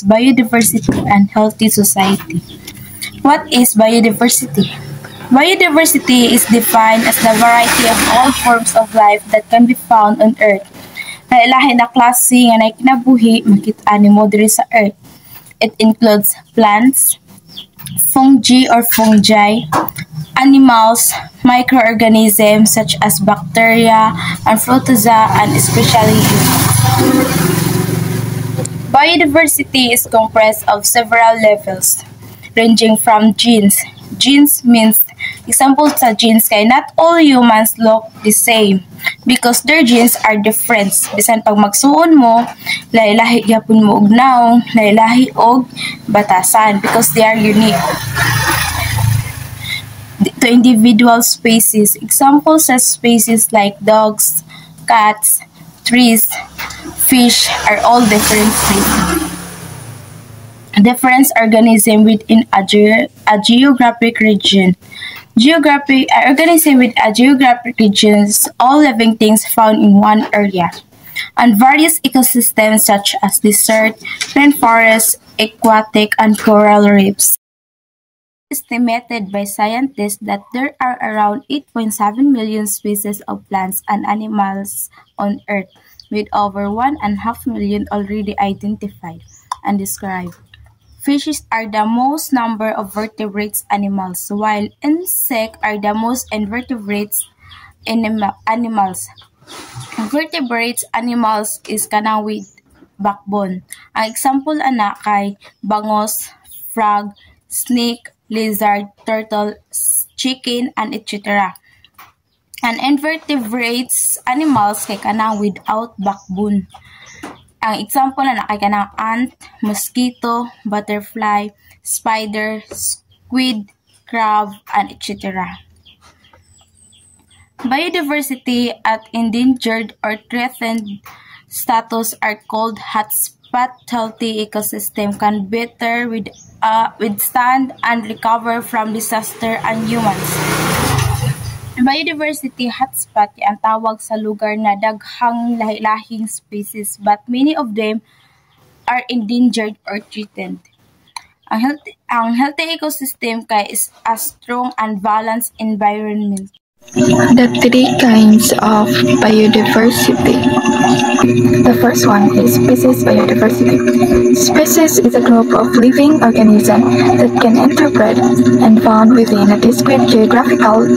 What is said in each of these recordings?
biodiversity and healthy society. What is biodiversity? Biodiversity is defined as the variety of all forms of life that can be found on Earth. Lahi na klase nga naikinabuhi makita nimo diri sa Earth. It includes plants, fungi, animals, microorganisms such as bacteria and protozoa, and especially humans. Biodiversity is comprised of several levels, ranging from genes. Genes means, example sa genes kay not all humans look the same because their genes are different. Bisan pag magsuon mo, lahi-lahi gyapon mo og naong, lahi-lahi og batasan because they are unique to individual species. Examples of species like dogs, cats, trees, fish are all different species. Different organisms within a geographic region. Organism with a geographic regions, all living things found in one area, and various ecosystems such as desert, rainforests, aquatic, and coral reefs. Estimated by scientists that there are around 8.7 million species of plants and animals on Earth, with over 1.5 million already identified and described. Fishes are the most number of vertebrate animals, while insects are the most invertebrate animals. Vertebrate animals is kanang with backbone. Ang example ana kay bangos, frog, snake, lizard, turtle, chicken, and etc. And invertebrate animals kay kanang without backbone. Ang example na kay kanang ant, mosquito, butterfly, spider, squid, crab, and etc. Biodiversity at endangered or threatened status are called hotspot. Healthy ecosystem can better withstand and recover from disaster and humans. Biodiversity hotspot ay ang tawag sa lugar na daghang lahi-lahing species but many of them are endangered or threatened. Ang healthy ecosystem is a strong and balanced environment. The three kinds of biodiversity. The first one is species biodiversity. Species is a group of living organisms that can interbreed and found within a discrete geographical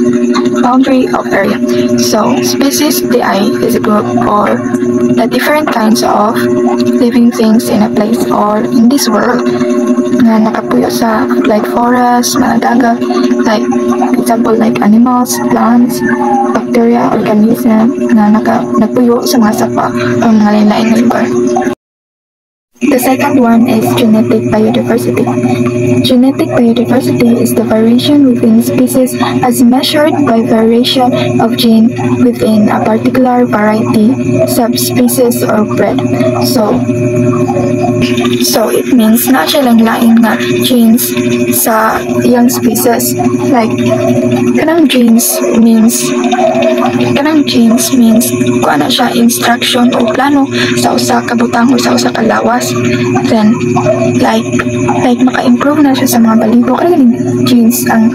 boundary of area. So, species DI is a group or the different kinds of living things in a place or in this world na nakapuyo sa like forest, mga dagat, like example like animals, plants, bacteria, organism na nagpuyo sa mga sapa o mga lain-lain na lugar. The second one is genetic biodiversity. Genetic biodiversity is the variation within species as measured by variation of gene within a particular variety, subspecies, or breed. So it means na siya lang lain nga genes sa iyang species. Like, kanang genes means kung ano siya instruction o plano sa usa ka butang o sa usa ka lawas. Then, like maka-improve na siya sa mga balibo. Kaya galing genes ang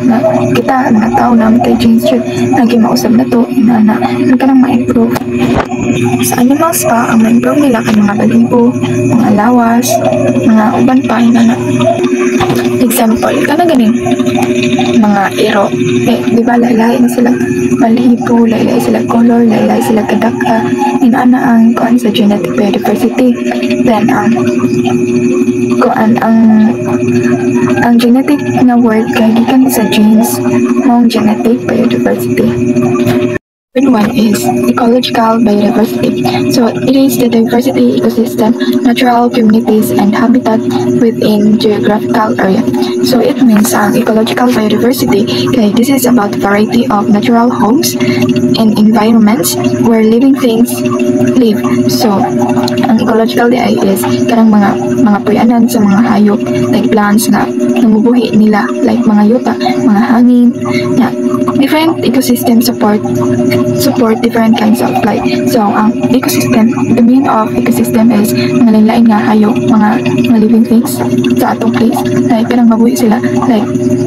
kita, mga tao namin kay genes yun. Naging mausap na to, na ka nang ma-improve. Sa animals pa, ang ma-improve nila kay mga balibo, mga lawas, mga uban pa, example, kana galing mga iro. Di ba, laylay na sila balibo, laylay sila color, laylay sila kadaka. Inaana ang kuan sa genetic biodiversity. Then, ang genetic na word kay gikan sa genes mong genetic biodiversity. Third one is ecological biodiversity. So it is the diversity ecosystem, natural communities, and habitat within geographical area. So it means ecological biodiversity. Okay, this is about variety of natural homes and environments where living things live. So ang ecological is karang mga puyanan sa mga hayop like plants na namubuhi nila like mga yuta, mga hangin, Different ecosystem support different kinds of life. So, ang ecosystem, the meaning of ecosystem is mga lain-lain nga hayop, mga living things sa atong place. Like, kanang mabuhi sila. Like,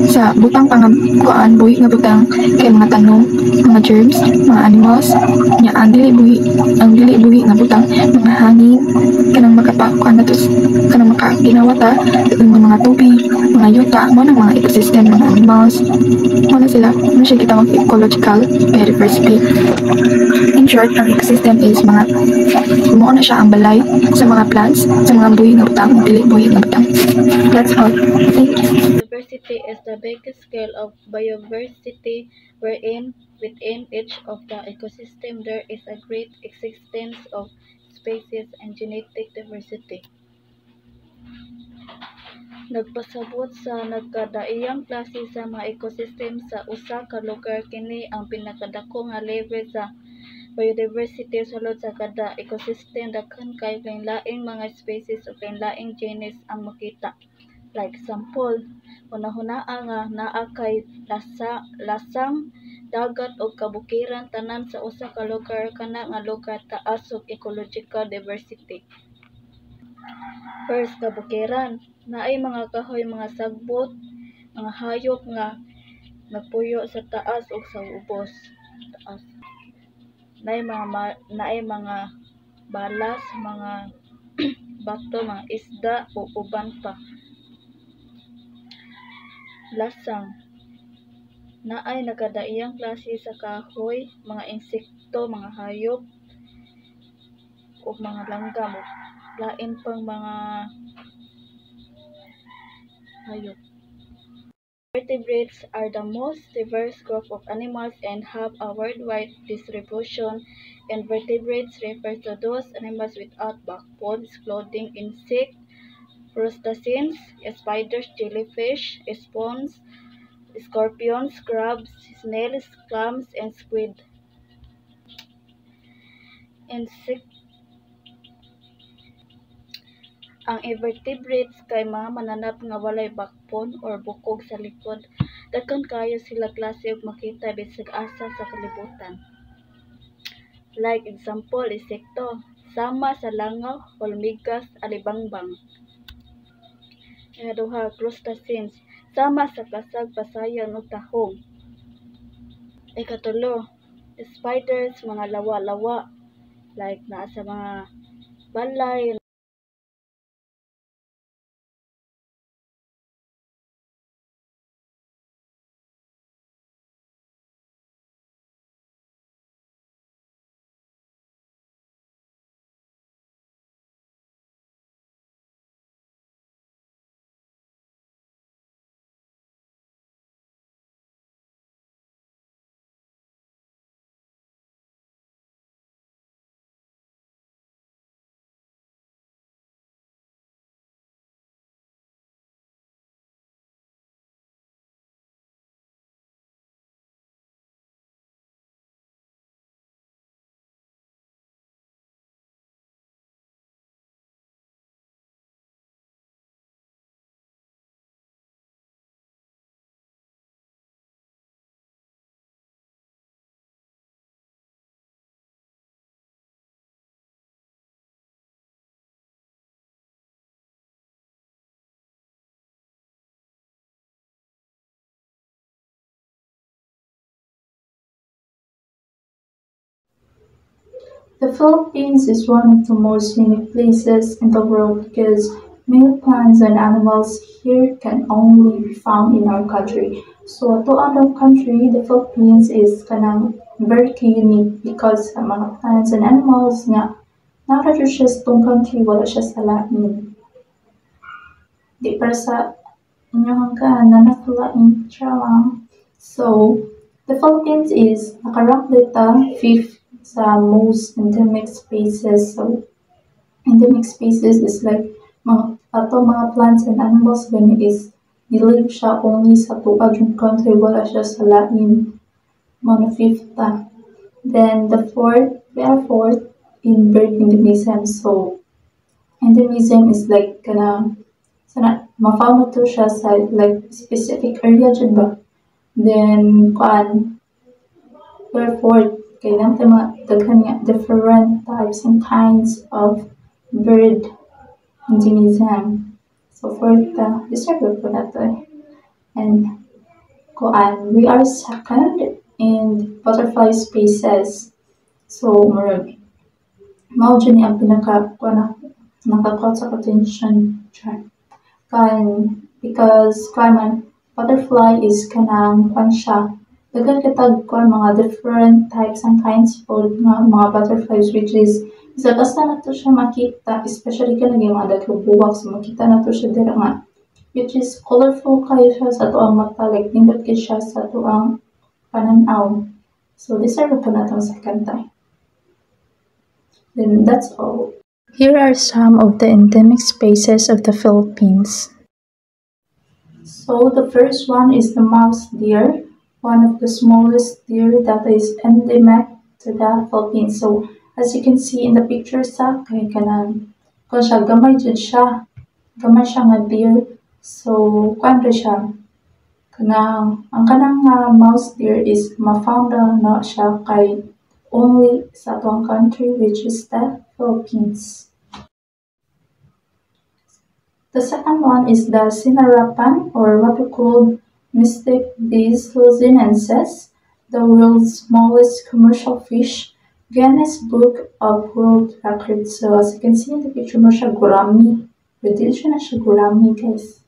sa butang pangabuan, buhi nga butang, kay mga tanong, mga germs, mga animals, nya ang dili buhi nga butang, mga hangin, kanang makapakuan na to, kanang makaginawata, mga tubig, mga yuta, mo ng mga ecosystem, mga animals, mo na sila, mo siya kita ecological biodiversity. In short, ang ecosystem is mga mo na siya ang balay sa mga plants, sa mga buhi nga butang, dili buhi nga butang. That's all. Thank you. Biodiversity is the biggest scale of biodiversity wherein within each of the ecosystem there is a great existence of species and genetic diversity. Nagpasabot sa nagkadaiyang klase sa mga ecosystem sa usa ka lugar, kini ang pinakadako nga level sa biodiversity sulod sa kada ecosystem. Daghan kay lain-laing mga species o lain-laing genus ang makita. Like example, hunahunaa nga naa kay lasang, dagat o kabukiran tanan sa usa ka lugar, kana nga lugar taas og ecological diversity. First, kabukiran. Naay mga kahoy, mga sagbot, mga hayop nga nagpuyo sa taas ug sa ubos. Taas. Naay mga balas, mga bato, mga isda o uban pa. Lasang. Naay nagkadaiyang klase sa kahoy, mga insekto, mga hayop o mga langgam, lain pang mga hayop. Vertebrates are the most diverse group of animals and have a worldwide distribution. Invertebrates refer to those animals without backbones, including insects, crustaceans, spiders, jellyfish, swans, scorpions, crabs, snails, clams, and squid. Ang invertebrates kay mga mananap nga walay backbone or bukog sa likod. Daghan kaayo sila klase ug makita bisag asa sa kalibutan. Like example, insekto, sama sa langaw, hormigas, alibangbang. Ikaduha, crustaceans, sama sa kasag, pasayan ug tahong. Ikatulo, spiders, mga lawa-lawa, like naa sa mga balay. The Philippines is one of the most unique places in the world because many plants and animals here can only be found in our country. So to our country, the Philippines is kanang very unique because sa mga plants and animals nga nakadyo siya sa tong country, wala siya sa lain. Di para sa inyo hanggang nanakalain siya lang. So, the Philippines is nakarank data 5th sa most endemic species. So, endemic species is like mga plants and animals gani is dili siya only sa tuad yung country, wala siya sa lain. Mga 5th ta. Then the we are fourth in bird endemism. So, endemism is like sana ma-found to siya sa like specific area dyan ba. Then Wherefore, kay natin mga daghan nga different types and kinds of bird endemism. So for the deserve po na to. And we are second in butterfly species. So mao dyan ang nakakot sa attention dyan. Because butterfly is kanang siya. Dagan kitag mga different types and kinds of mga butterflies, which is isa basta na to siya makita, especially kanang mga daghang buwak, so makita na to siya dira nga, which is colorful kayo siya sa tuang mata, like nindot kayo siya sa tuang pananaw. So deserve po na itong second time. Then that's all. Here are some of the endemic species of the Philippines. So the first one is the mouse deer, one of the smallest deer that is endemic to the Philippines. So as you can see in the picture sa kay kanang kung siya gamay siya nga deer. So siya kanang ang kanang mouse deer is ma-found na siya kay only sa atong country, which is the Philippines. The second one is the sinarapan, or what we call Mystic Bees luzonensis, the world's smallest commercial fish, Guinness Book of World Records. So as you can see in the picture mo siya gurami. But dili siya na siya gurami, guys.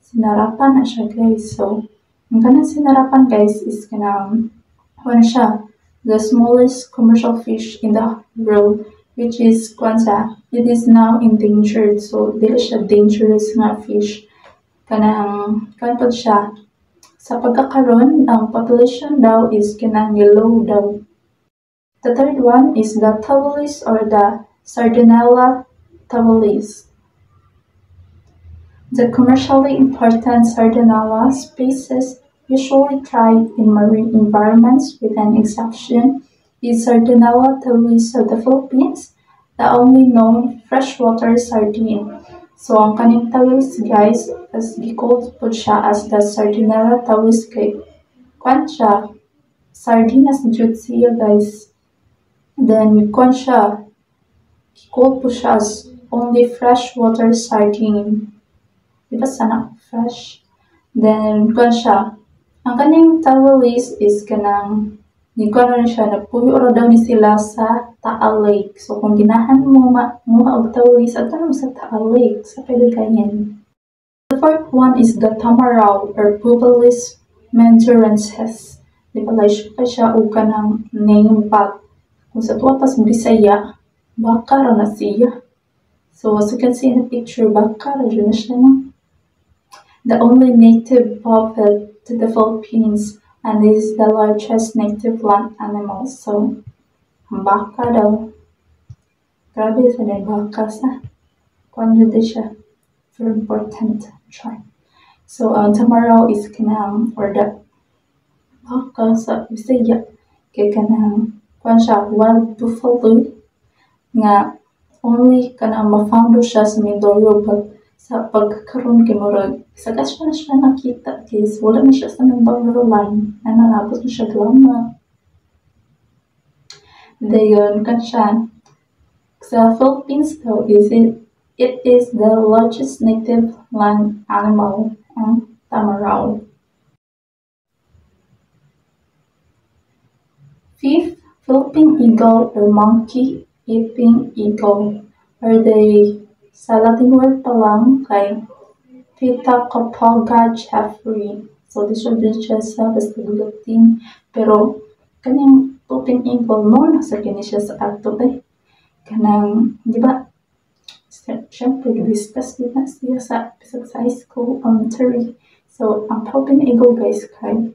Sinarapan na siya, guys. So ang kanang sinarapan, guys, is kanang siya the smallest commercial fish in the world, which is it is now endangered. So dili siya dangerous nga fish. Kanang siya sa pagkakaroon, ang population daw is kanang yellow daw. The third one is the tawulis, or the Sardinella tawulis. The commercially important Sardinella species usually thrive in marine environments, with an exception is Sardinella tawulis of the Philippines, the only known freshwater sardine. So ang kaning tawulis, guys, as gi-called po siya as the Sardinella tawulis kay siya sardinas jud siya, guys. Then siya gi-called po siya as only freshwater sardine. Diba sana fresh? Then siya ang kaning tawulis is kanang rin siya, nagpuyo ra daw ni sila sa Taal Lake. So kung ginahan mo og tawulis at sa Taal Lake, sa Pilipinas. The fourth one is the tamaraw, or Puvalis menturensis. Di pala siya og kanang name bag. Kung sa tuwa pas Bisaya, baka ra na siya. So as you can see in the picture, baka ra na siya na. The only native biped to the Philippines, and is the largest native land animal. So ang baka daw, grabe sa na baka sa din siya, very important tribe. So ang tamaraw is kanang, or the baka sa Bisaya, kay kanang siya wild buffalo nga only kanang ma-found siya sa Mindoro, but sa pagkakaroon kay murag sagas siya na siya nakita, guys. Wala na siya sa Mindoro line, nananapos na siya lama. Dayon siya sa Philippines daw, it is the largest native land animal, ang tamaraw. Fifth, Philippine eagle, or monkey-eating eagle, or sa Latin word pa lang kay Pitacopoga jeffrey. So this should be just basta Latin, pero kanyang Philippine eagle mo nasa kini siya sa ato kanang, di ba? Siyempre, discuss din na siya sa high school elementary. So ang Philippine eagle, guys, kay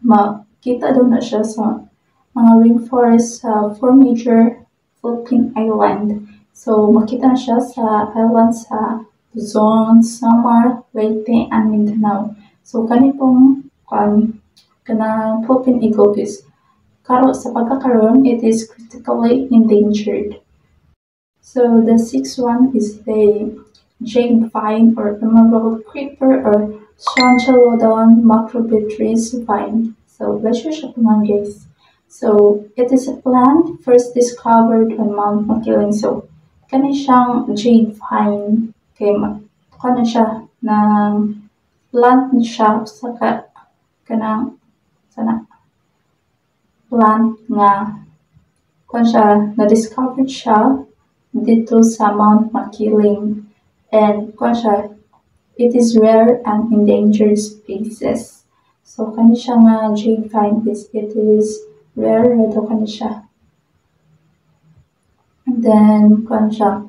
makita daw na siya sa mga rainforest sa 4 major Philippine island. So makita na siya sa island sa Luzon, Samar, Leyte, and Mindanao. So kanipong kanang Philippine eagle is sa pagkakaroon, it is critically endangered. So the sixth one is the jade vine, or emerald creeper, or Strongyloidon macrobitris vine. So let's siya naman, guys. So it is a plant first discovered on Mount Makiling. So kani siyang jade vine kay kani siya ng plant ni siya sa kanang sana plant nga kung siya na-discovered siya dito sa Mount Makiling, and kung siya it is rare and endangered species. So kani siya nga jade vine it is rare daw kani siya. And then kung siya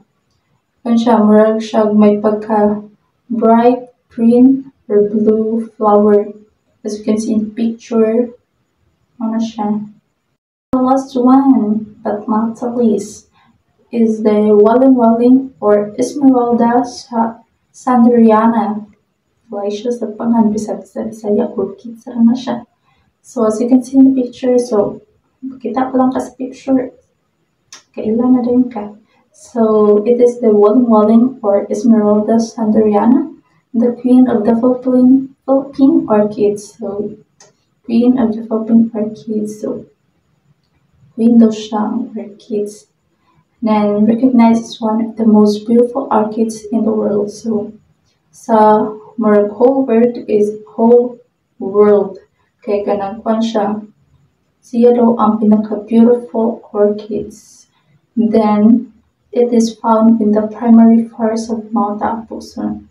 murag siya may pagka bright green or blue flower, as you can see in the picture. Ano siya. The last one, but not the least, is the Walling or Esmeralda sanderiana. Wala siya sa pangan, bisag-bisaya, orchid sa na siya. So as you can see in the picture, so kita ko lang ka sa picture, kailan na rin ka. So it is the Walling or Esmeralda sanderiana, the queen of the Philippine orchids. So queen of the Philippine orchids. So window shang orchids, then recognized as one of the most beautiful orchids in the world. So sa murag whole world kay kanang kwan siya daw ang pinaka-beautiful orchids. Then it is found in the primary forest of Mount Apo. So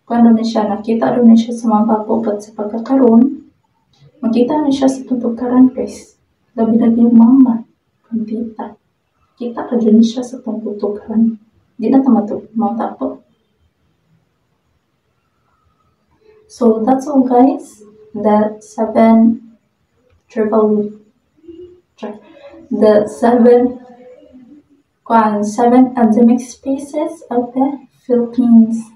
kung doon siya, nakita doon siya sa Mount Apo, but sa pagkakaroon makita na siya sa tungtukaran guys. Labi na yung mama, pagkita. Kita ka dyan siya sa tungtukaran. Di na tamatog, Mount Apo. So that's all guys. The seven endemic species of the Philippines.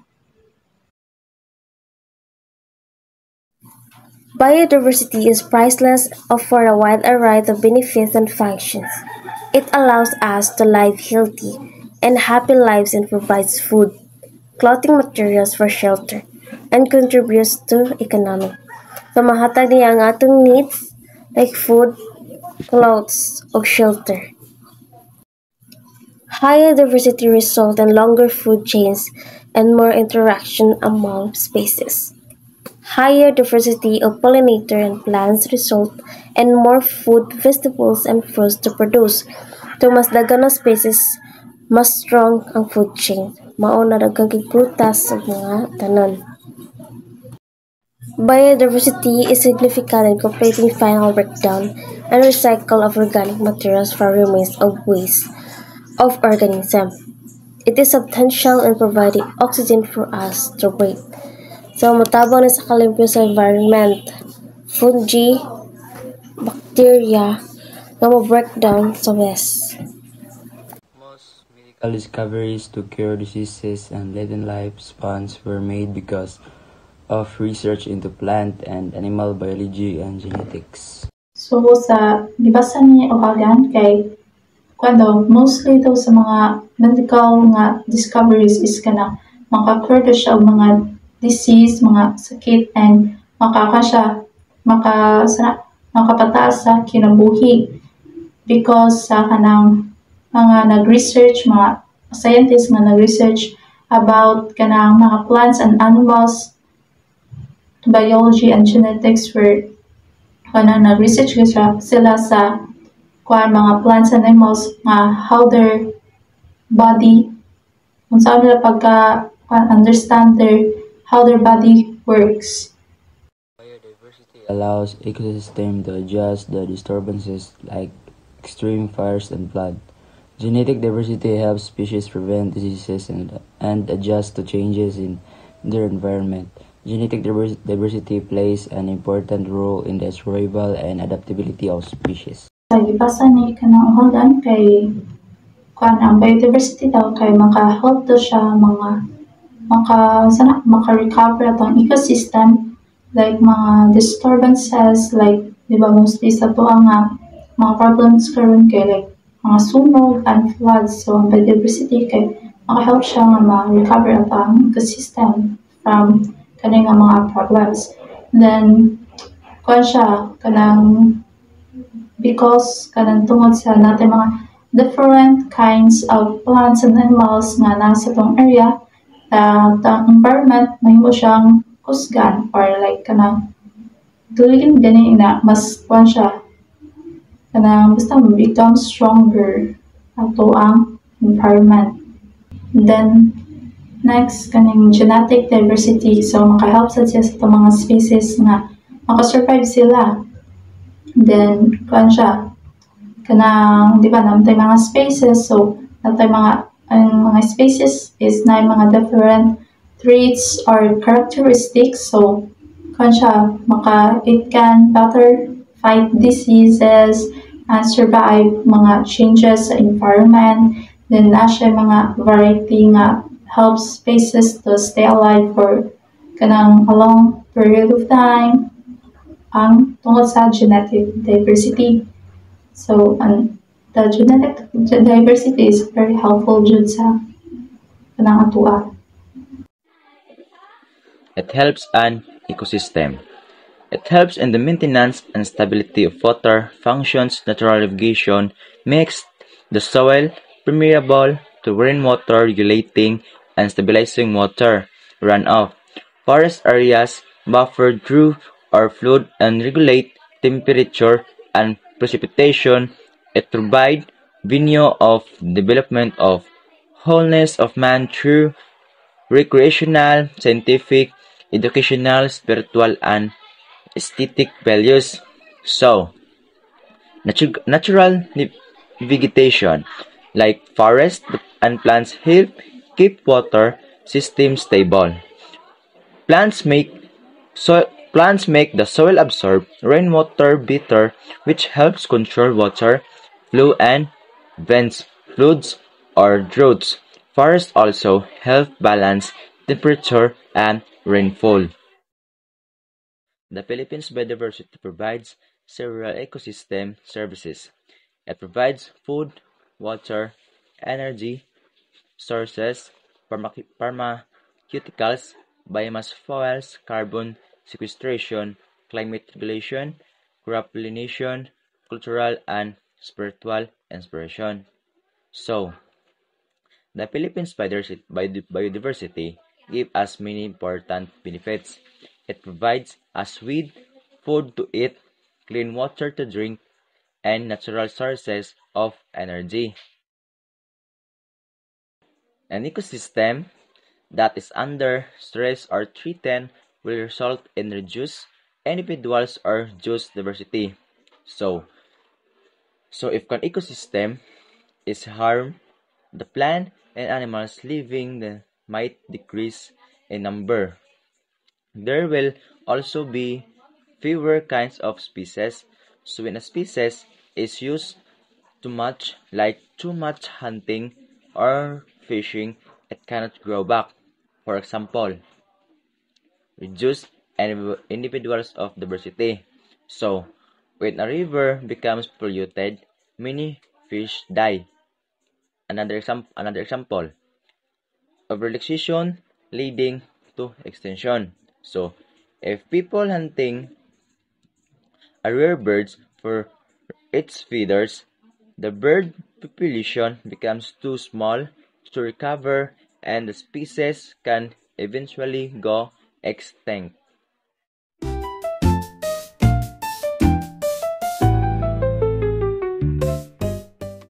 Biodiversity is priceless, offers a wide array of benefits and functions. It allows us to live healthy and happy lives and provides food, clothing materials for shelter, and contributes to economy. Pamahatag niya ang atong needs like food, clothes, o shelter. Higher diversity results in longer food chains and more interaction among species. Higher diversity of pollinator and plants result in more food, vegetables, and fruits to produce. To mas dagan na species, mas strong ang food chain. Mao na daghang prutas sa mga tanan. Biodiversity is significant in completing final breakdown and recycle of organic materials for remains of waste of organisms. It is substantial in providing oxygen for us to breathe. So, matabang na sa kalimpyo sa environment, fungi, bacteria, na mo-breakdown sa waste. Most medical discoveries to cure diseases and lengthen lifespans were made because of research into plant and animal biology and genetics. So sa gibasa ni Ohagan kay mostly daw sa mga medical nga discoveries is kanang maka-cure daw siya og mga disease, mga sakit, and makapataas sa kinabuhi because sa kanang mga nag-research, mga scientists nga nag-research about kanang mga plants and animals biology and genetics where nag-research sila sa mga plants and animals nga how their body kung saan nila understand how their body works. Biodiversity allows ecosystem to adjust the disturbances like extreme fires and flood. Genetic diversity helps species prevent diseases and adjust to changes in their environment. Genetic diversity plays an important role in the survival and adaptability of species. Sa gibasa ni kanang Ohagan kay ang biodiversity daw kay maka-help daw siya maka-recover atong ecosystem like mga disturbances like di ba mostly sa tuwa nga mga problems karon kay like mga sunog and floods. So ang biodiversity kay maka-help siya nga ma-recover atong ecosystem from kani nga mga problems. Then kanang because kanang tungod sa natin mga different kinds of plants and animals nga nasa tong area, the environment mahimo siyang kusgan or like kanang tuligin gani ina mas kuan siya kanang basta become stronger ato ang environment. Then next kaning genetic diversity, so makahelp sad siya sa itong mga species nga makasurvive sila. Then kuan siya kanang di ba namatay mga species, so natay mga ang mga species is na mga different traits or characteristics, so kuan siya it can better fight diseases and survive mga changes sa environment. Then na siya mga variety nga helps species to stay alive for kanang a long period of time ang tungod sa genetic diversity. So the genetic diversity is very helpful jud sa kanang atua. It helps an ecosystem. It helps in the maintenance and stability of water, functions natural irrigation, makes the soil permeable to rainwater, regulating and stabilizing water runoff. Forest areas buffer through or flood and regulate temperature and precipitation. It provides venue of development of wholeness of man through recreational, scientific, educational, spiritual, and aesthetic values. So, natural vegetation like forests and plants help keep water systems stable. Plants make the soil absorb rainwater better, which helps control water flow and prevents floods or droughts. Forests also help balance temperature and rainfall. The Philippines Biodiversity provides several ecosystem services. It provides food, water, energy sources, pharmaceuticals, biomass fuels, carbon sequestration, climate regulation, crop pollination, cultural and spiritual inspiration. So, the Philippines biodiversity gives us many important benefits. It provides us with food to eat, clean water to drink, and natural sources of energy. An ecosystem that is under stress or threatened will result in reduced individuals or reduced diversity. So if an ecosystem is harmed, the plant and animals living there might decrease in number. There will also be fewer kinds of species. So when a species is used too much, like too much hunting or fishing, it cannot grow back. For example, reduce individuals of diversity. So, when a river becomes polluted, many fish die. Another example, overfishing leading to extinction. So, if people hunting a rare birds for its feeders, the bird population becomes too small to recover and the species can eventually go extinct.